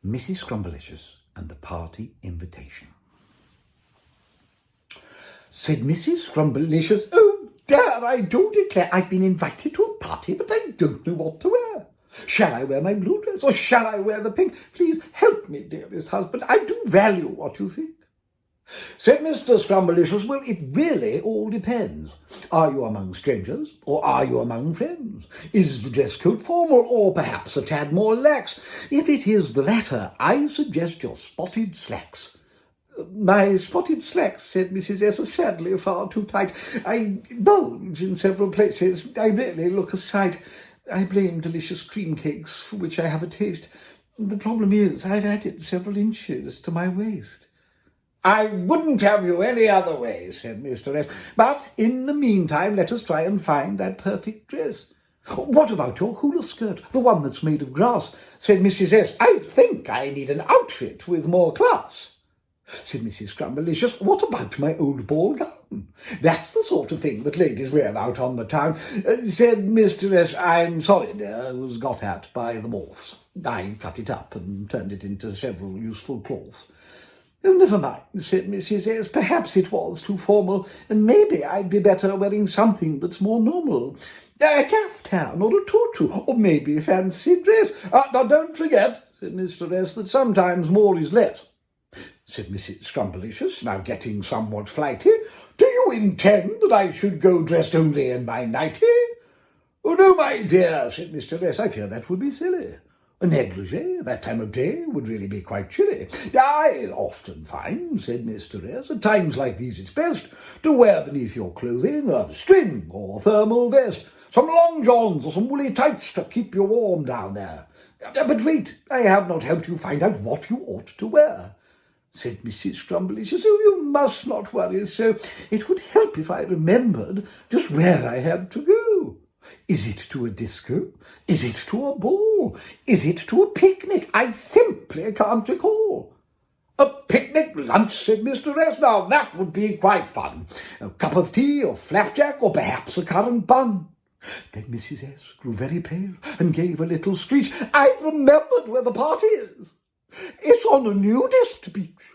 Mrs. Scrumbleicious and the Party Invitation. Said Mrs. Scrumbleicious, "Oh dear, I do declare I've been invited to a party, but I don't know what to wear. Shall I wear my blue dress, or shall I wear the pink? Please help me, dearest husband. I do value what you think." Said Mr. Scrumbleicious, "Well, it really all depends. Are you among strangers, or are you among friends? Is the dress code formal, or perhaps a tad more lax? If it is the latter, I suggest your spotted slacks." "My spotted slacks," said Mrs. S., "are sadly far too tight. I bulge in several places. I really look a sight. I blame delicious cream cakes, for which I have a taste. The problem is I've added several inches to my waist." "I wouldn't have you any other way," said Mr. S. "But in the meantime, let us try and find that perfect dress." "What about your hula skirt, the one that's made of grass?" said Mrs. S. "I think I need an outfit with more class." Said Mrs. Scrumbleicious, "What about my old ball gown? That's the sort of thing that ladies wear out on the town." Said Mr. S. "I'm sorry, dear, it was got at by the moths. I cut it up and turned it into several useful cloths." "Oh, never mind," said Mrs. S. "Perhaps it was too formal, and maybe I'd be better wearing something that's more normal. A caftan or a tutu, or maybe a fancy dress." "Now don't forget," said Mr. S., "that sometimes more is less." Said Mrs. Scrumbleicious, now getting somewhat flighty, "Do you intend that I should go dressed only in my nightie?" "Oh, no, my dear," said Mr. S., "I fear that would be silly. A negligee that time of day would really be quite chilly." "I often find," said Mr. S., "at times like these it's best to wear beneath your clothing a string or thermal vest, some long johns or some woolly tights to keep you warm down there. But wait, I have not helped you find out what you ought to wear." Said Mrs. Scrumbleicious, "Oh, you must not worry so. It would help if I remembered just where I had to go. Is it to a disco? Is it to a ball? Is it to a picnic? I simply can't recall." "A picnic lunch," said Mr. S. "Now that would be quite fun. A cup of tea or flapjack, or perhaps a currant bun." Then Mrs. S. grew very pale and gave a little screech. "I've remembered where the party is. It's on a nudist beach.